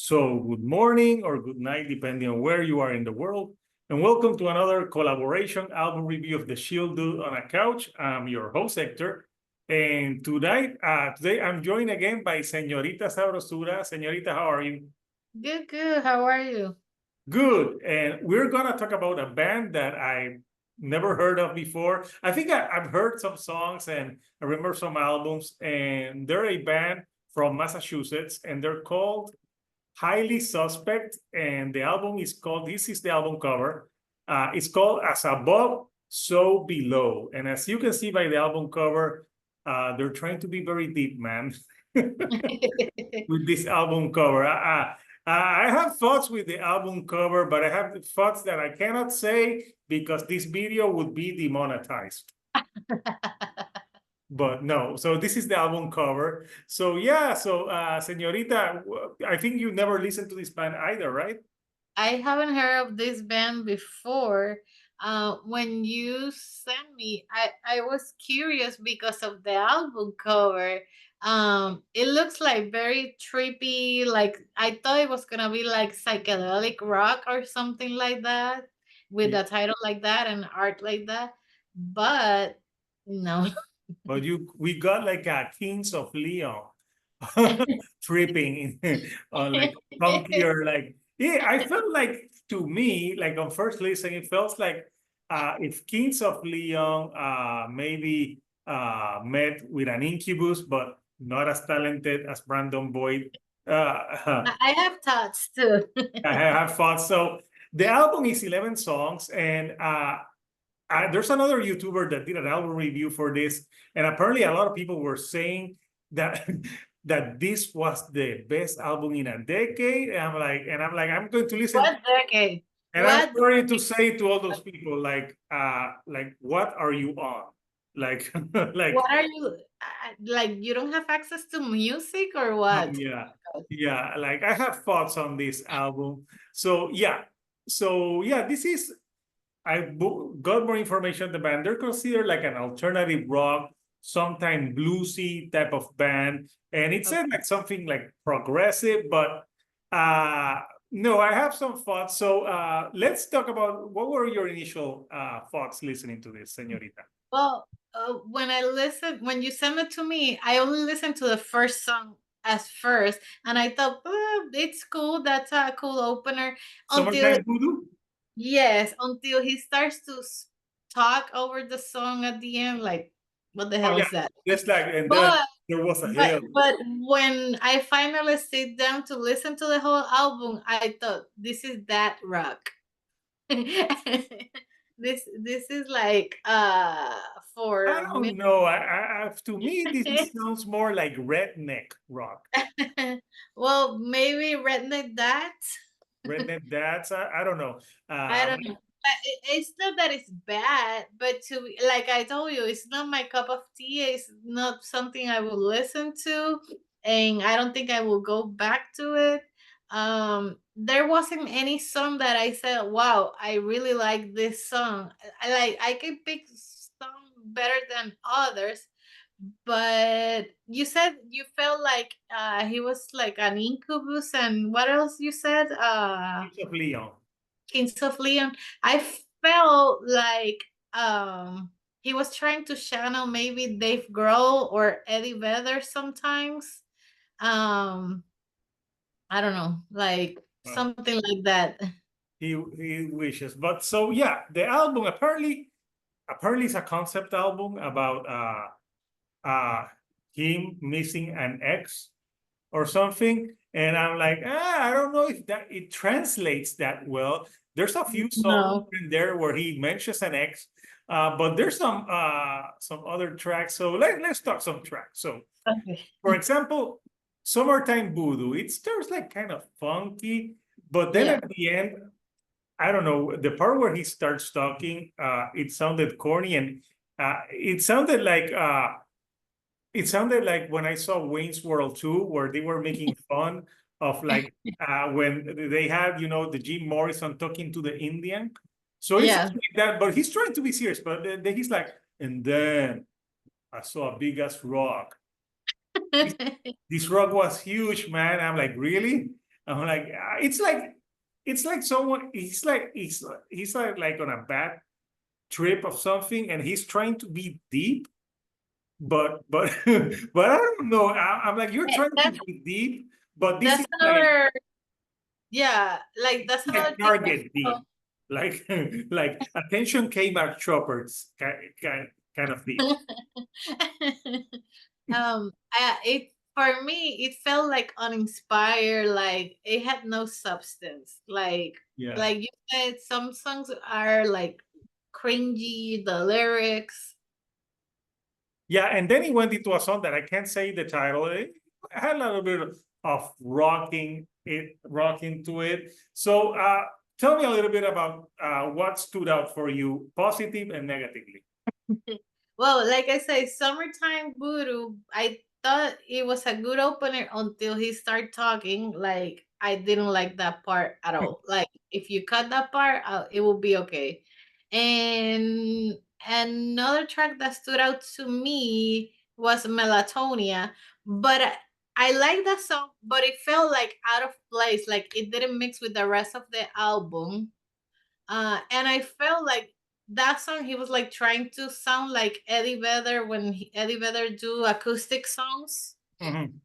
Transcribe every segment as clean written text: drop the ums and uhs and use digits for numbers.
So good morning or good night, depending on where you are in the world. And welcome to another collaboration album review of The Shield Dude on a Couch. I'm your host, Hector. And today I'm joined again by Señorita Sabrosura. Señorita, how are you? Good, good. How are you? Good. And we're going to talk about a band that I never heard of before. I think I've heard some songs and I remember some albums. And they're a band from Massachusetts, and they're called Highly Suspect, and the album is called, this is the album cover. It's called As Above, So Below. And as you can see by the album cover, they're trying to be very deep, man, with this album cover. I have thoughts with the album cover, but I have thoughts that I cannot say because this video would be demonetized. But no, so this is the album cover. So yeah, so Señorita, I think you never listened to this band either, right? I haven't heard of this band before. When you sent me, I was curious because of the album cover. It looks like very trippy. Like I thought it was gonna be like psychedelic rock or something like that, with Yeah. a title like that and art like that. But no. But we got like a Kings of Leon tripping on like funkier, like yeah, I felt like to me, like on first listen, it felt like if Kings of Leon maybe met with an Incubus, but not as talented as Brandon Boyd. I have thoughts too. I have thought so. The album is 11 songs, and there's another YouTuber that did an album review for this, and apparently a lot of people were saying that that this was the best album in a decade. And I'm going to listen, What decade? and I'm What going to say to all those people, like, what are you on? Like, like, What are you like? You don't have access to music or what? yeah, yeah. Like, I have thoughts on this album. So yeah, this is got more information on the band. They're considered like an alternative rock, sometimes bluesy type of band. And it said Okay. like something like progressive, but uh, no, I have some thoughts. So let's talk about what were your initial thoughts listening to this, Señorita? Well, when you sent it to me, I only listened to the first song as first, and I thought, it's cool. That's a cool opener. Until Summertime Voodoo? yes, until he starts to talk over the song at the end, like, what the Oh hell yeah, is that? just like, and then But there was a But hill. but when I finally sit down to listen to the whole album, I thought this is that rock. This is like I for me. don't know. To me, this sounds more like redneck rock. Well, maybe redneck that. Redneck dads. I don't know. I don't know. It's not that it's bad, but like I told you, it's not my cup of tea. It's not something I will listen to, and I don't think I will go back to it. There wasn't any song that I said, "Wow, I really like this song." I can pick some better than others, but you said you felt like he was like an incubus, and what else you said? Kings of Leon. Kings of Leon. I felt like he was trying to channel maybe Dave Grohl or Eddie Vedder sometimes. Um I don't know, like Uh, something like that. he wishes, but so yeah, the album apparently is a concept album about him missing an ex or something, and I'm like, I don't know if that it translates that well. There's a few songs No. in there where he mentions an ex, but there's some other tracks. So let's talk some tracks. So Okay. for example, Summertime Voodoo, it starts like kind of funky, but then Yeah. at the end, I don't know, the part where he starts talking, it sounded corny, and it sounded like when I saw Wayne's World 2, where they were making fun of like when they had, the Jim Morrison talking to the Indian. So it's Yeah. like that, but he's trying to be serious, but then he's like, and then I saw a big ass rock. This rock was huge, man. I'm like, really? I'm like, it's like someone, he's like on a bad trip of something, and he's trying to be deep, but but I don't know. I'm like, you're trying to That's be deep, but this that's is another, yeah, like that's another like thing. Target deep, like like attention Kmart shoppers kind of deep. It, for me, it felt like uninspired, like it had no substance. Yeah. Like you said, some songs are like cringy, the lyrics. Yeah, and then he went into a song that I can't say the title. It had a little bit of rocking to it. So tell me a little bit about what stood out for you, positive and negatively. Well, like I say, Summertime Voodoo, I thought it was a good opener until he started talking. Like, I didn't like that part at all. Like, if you cut that part, it will be okay. And another track that stood out to me was Melatonia. But I like that song, but it felt like out of place. Like, it didn't mix with the rest of the album. And I felt like that song he was like trying to sound like Eddie Vedder when Eddie Vedder do acoustic songs. Mhm.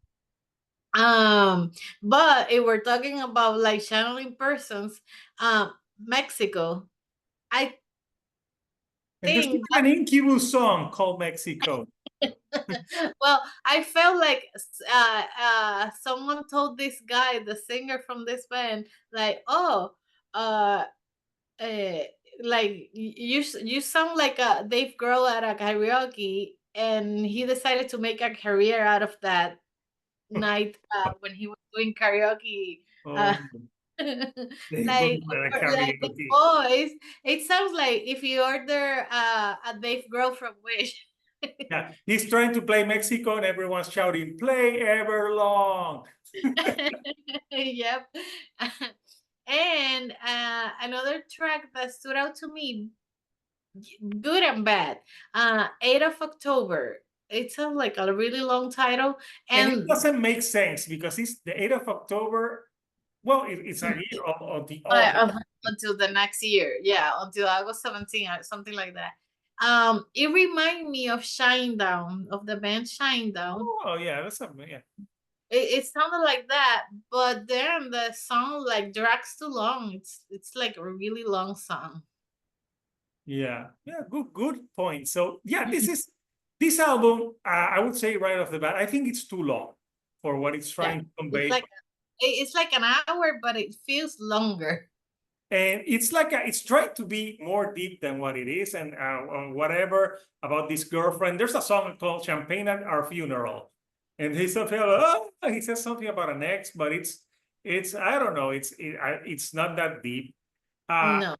But if we're talking about like channeling persons, Mexico, I And there's even think an Incubus song called Mexico. well, I felt like someone told this guy, the singer from this band, like, oh, uh uh, like you sound like a Dave Grohl at a karaoke, and he decided to make a career out of that night when he was doing karaoke. Uh, Oh, they go like to the like the karaoke. voice, it sounds like if you order a Dave Grohl from Wish. Yeah, he's trying to play Mexico and everyone's shouting, play Everlong. Yep. And another track that stood out to me, good and bad. 8th of October. It sounds like a really long title. And it And doesn't make sense because it's the 8th of October. Well, it's a year of the uh, August. uh, until the next year. Yeah, until August 17, something like that. It reminded me of Shinedown, of the band Shinedown. Oh, yeah, that's a, yeah. It sounded like that, but then the song like drags too long. It's like a really long song. Yeah, yeah, good point. So yeah, this album, I would say right off the bat, I think it's too long for what it's Yeah, trying to it's convey. like it's like an hour, but it feels longer. And it's like it's trying to be more deep than what it is, and whatever about this girlfriend. There's a song called "Champagne at Our Funeral," and he says something about an ex, but it's I don't know, it's not that deep. Uh, No,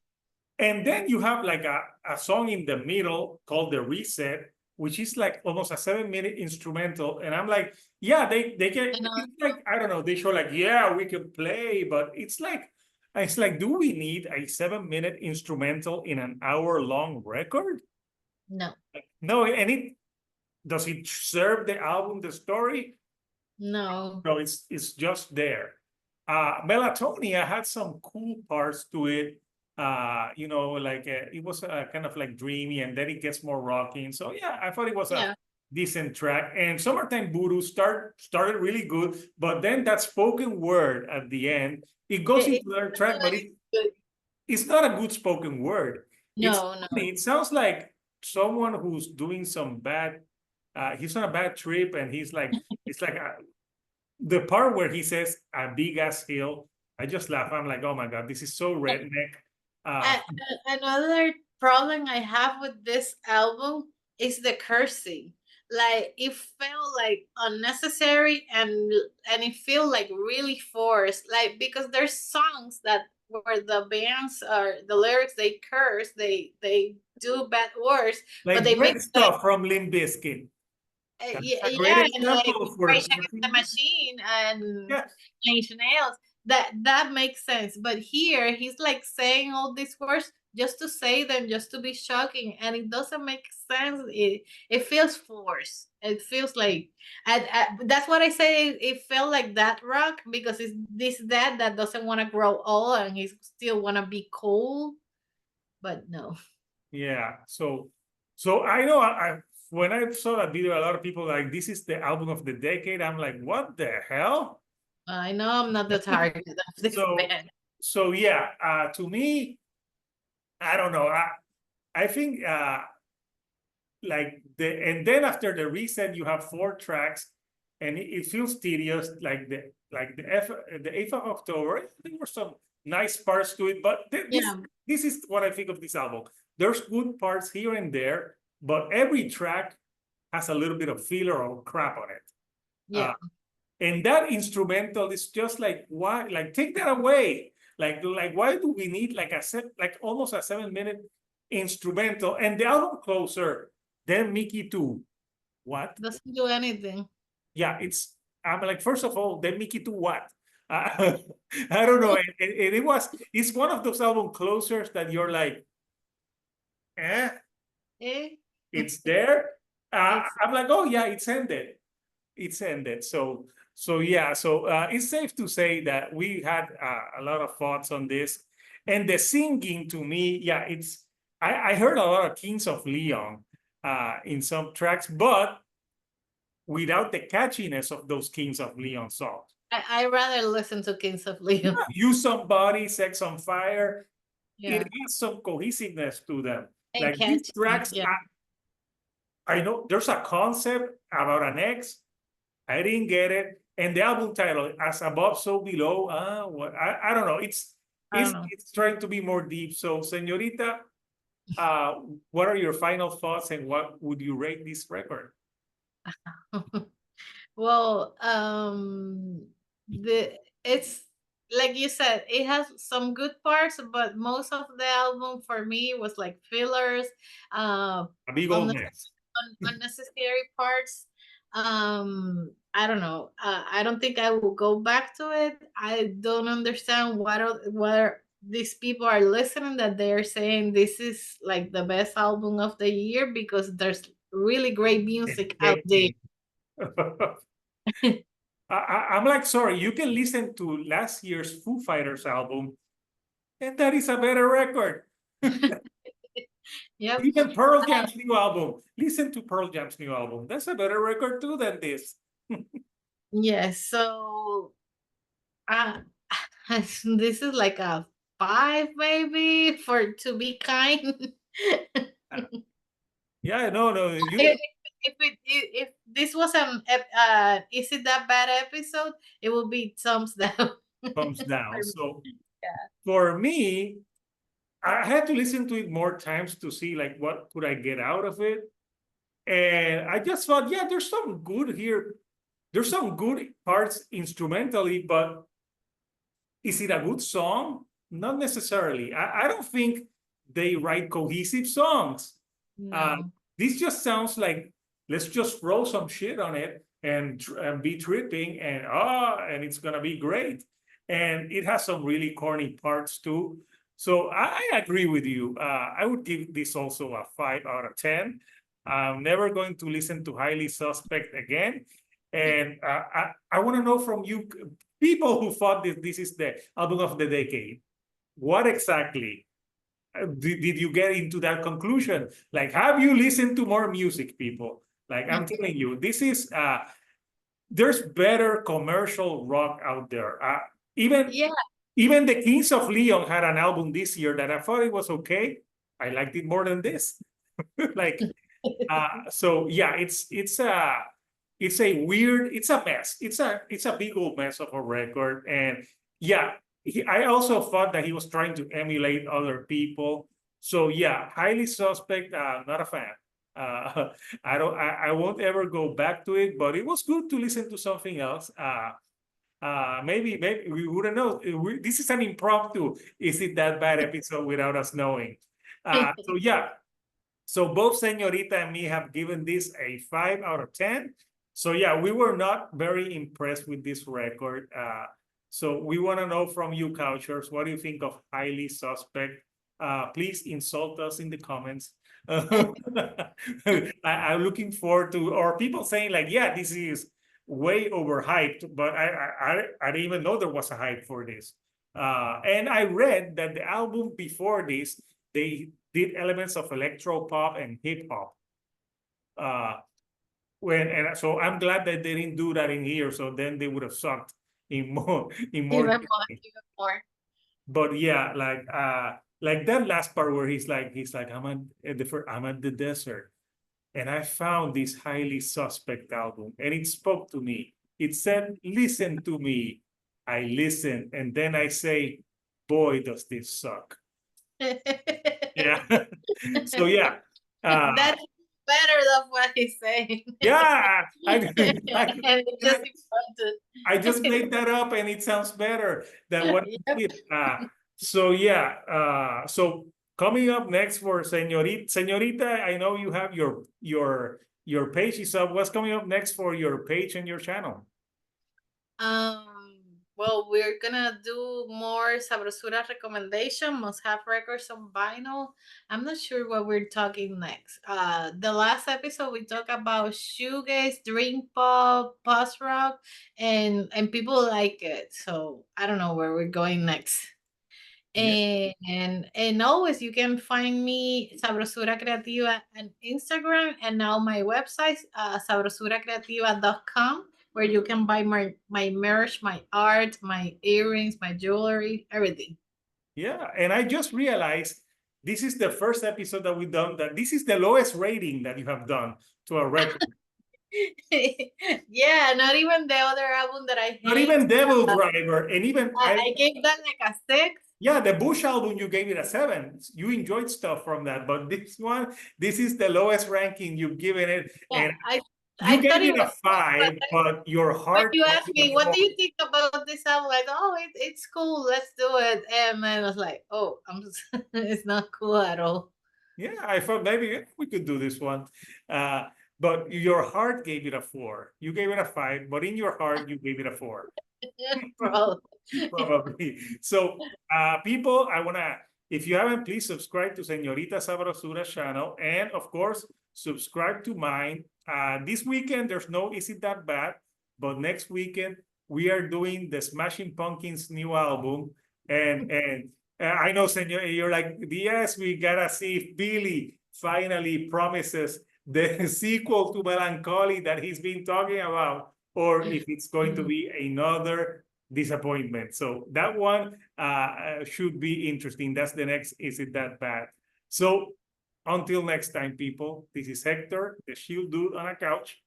and then you have like a song in the middle called "The Reset," which is like almost a 7-minute instrumental, and I'm like, yeah, they can. I know. It's like I don't know, they show like, yeah, we can play, but it's like, do we need a 7-minute instrumental in an hour-long record? No, No, and it does it serve the album, the story? no. No, it's just there. Melatonia had some cool parts to it. You know, like it was kind of like dreamy, and then it gets more rocking. So yeah, I thought it was a Yeah. decent track. And Summertime Voodoo started really good, but then that spoken word at the end, it goes It, into their track, but it, it's not a good spoken word. It's no, no, funny. It sounds like someone who's doing some bad. He's on a bad trip, and he's like, it's like the part where he says a big ass hill. I just laugh. I'm like, oh my god, this is so redneck. Uh, Another problem I have with this album is the cursing. Like it felt like unnecessary, and it felt like really forced. Like because there's songs that where the bands are the lyrics they curse, they do bad words, but like they make great like stuff from Limp Bizkit. That's a great yeah, and like example for Rage Against the Machine and yeah. Nine Nails. That makes sense. But here he's like saying all these words just to say them, just to be shocking, and it doesn't make sense. It feels forced, It feels like that's what I say. It felt like that rock because it's this dad that doesn't want to grow old and he still want to be cool, but no. Yeah. So I know when I saw that video, a lot of people like this is the album of the decade. I'm like, what the hell? I know I'm not the target of this So band. so yeah, to me, I don't know. I think like and then after the reset, you have 4 tracks, and it feels tedious. Like the 8th of October, there were some nice parts to it, but Yeah, this is what I think of this album. There's good parts here and there, but every track has a little bit of filler or crap on it. yeah. And that instrumental is just like, why? Like, take that away. Like why do we need like almost a 7-minute instrumental? And the album closer, then Mickey 2. What? Doesn't do anything. Yeah, I'm like, first of all, then Mickey 2 what? Uh, I don't know. And it's one of those album closers that you're like, eh, Eh? it's there. It's I'm like, oh yeah, it's ended. It's ended. So yeah, so it's safe to say that we had a lot of thoughts on this. And the singing to me, yeah, I heard a lot of Kings of Leon in some tracks, but without the catchiness of those Kings of Leon songs. I rather listen to Kings of Leon. You Somebody, Sex on Fire, it Yeah, has some cohesiveness to them. and Like these catchy. tracks, Yeah, I know there's a concept about an ex. I didn't get it. And the album title, As Above, So Below. What I don't know. I don't know. It's trying to be more deep. So, Señorita, uh, what are your final thoughts and what would you rate this record? Well, the it's like you said, it has some good parts, but most of the album for me was like fillers, uh, A big old unnecessary, mess. unnecessary parts. I don't know. I don't think I will go back to it. I don't understand what these people are listening that they're saying this is like the best album of the year because there's really great music out there. Decade. I'm like, sorry, you can listen to last year's Foo Fighters album, and that is a better record. Yep. Even Pearl Jam's new album. Listen to Pearl Jam's new album. That's a better record too than this. Yes. So uh, this is like a 5 maybe for to be kind. Yeah, no, you If this was is it that bad episode, it will be thumbs down. comes down. For me. So Yeah. for me, I had to listen to it more times to see like what could I get out of it. And I just thought, yeah, there's some good here. There's some good parts instrumentally, but is it a good song? Not necessarily. I don't think they write cohesive songs. Uh, No. this just sounds like let's just throw some shit on it and be tripping and it's gonna be great. And it has some really corny parts too. So I agree with you. I would give this also a 5 out of 10. I'm never going to listen to Highly Suspect again. And I want to know from you, people who thought this is the album of the decade, what exactly did you get into that conclusion? Like, have you listened to more music, people? Like, I'm telling you, this is there's better commercial rock out there. Even Yeah. even the Kings of Leon had an album this year that I thought it was okay. I liked it more than this. Like, so yeah, it's a weird, it's a mess. It's a big old mess of a record. And yeah, I also thought that he was trying to emulate other people. So yeah, Highly Suspect, not a fan. I won't ever go back to it, but it was good to listen to something else. Maybe we wouldn't know. This is an impromptu. Is it that bad episode without us knowing? So yeah, so both Señorita and me have given this a 5 out of 10. So yeah, we were not very impressed with this record. So we want to know from you, Couchers, what do you think of Highly Suspect? Please insult us in the comments. I'm looking forward to, or people saying like, yeah, this is way overhyped, but I didn't even know there was a hype for this. And I read that the album before this, they did elements of electro pop and hip hop. And so I'm glad that they didn't do that in here. So then they would have sucked in more Even more, even more. But yeah, like that last part where he's like I'm at the desert, and I found this highly suspect album, and it spoke to me. It said, "Listen to me." I listen, and then I say, "Boy, does this suck." Yeah. So yeah, uh, That's better than what he's saying. yeah. And it's just important. I just made that up, and it sounds better than what it Yep. is. So yeah, so coming up next for Señorita, I know you have your page is up. What's coming up next for your page and your channel? Well, we're gonna do more Sabrosura recommendation, must have records on vinyl. I'm not sure what we're talking next. The last episode we talked about shoegaze, dream pop, post rock, and people like it. So I don't know where we're going next. Yeah, And always you can find me Sabrosura Creativa on Instagram and now my website sabrosuracreativa.com where you can buy my merch, my art, my earrings, my jewelry, everything. yeah. And I just realized this is the first episode that we've done that this is the lowest rating that you have done to a record. Yeah, not even the other album that I Not hate. even Devil Driver, and even I gave that like a 6. yeah, the Bush album, you gave it a 7. You enjoyed stuff from that, but this one, this is the lowest ranking you've given it, Yeah, and I you thought gave it it a was good, but 5, but your when heart you gave asked it me, a what 4. do you think about this album? Like, oh, it's cool, let's do it. And I was like, oh, it's not cool at all. Yeah, I thought maybe we could do this one, uh, but your heart gave it a 4. You gave it a 5, but in your heart you gave it a 4. Bro. Probably. So, people, if you haven't, please subscribe to Señorita Sabrosura's channel. And of course, subscribe to mine. This weekend, there's no Is It That Bad? But next weekend, we are doing the Smashing Pumpkins new album. And I know, Senor, you're like, yes, we gotta see if Billy finally promises the sequel to Melancholy that he's been talking about, or if it's going to be another disappointment. So that one should be interesting. That's the next Is It That Bad? So until next time, people, this is Hector, the shield dude on a couch.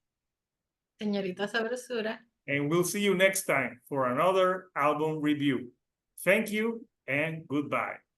Señorita Sabrosura. And we'll see you next time for another album review. Thank you and goodbye.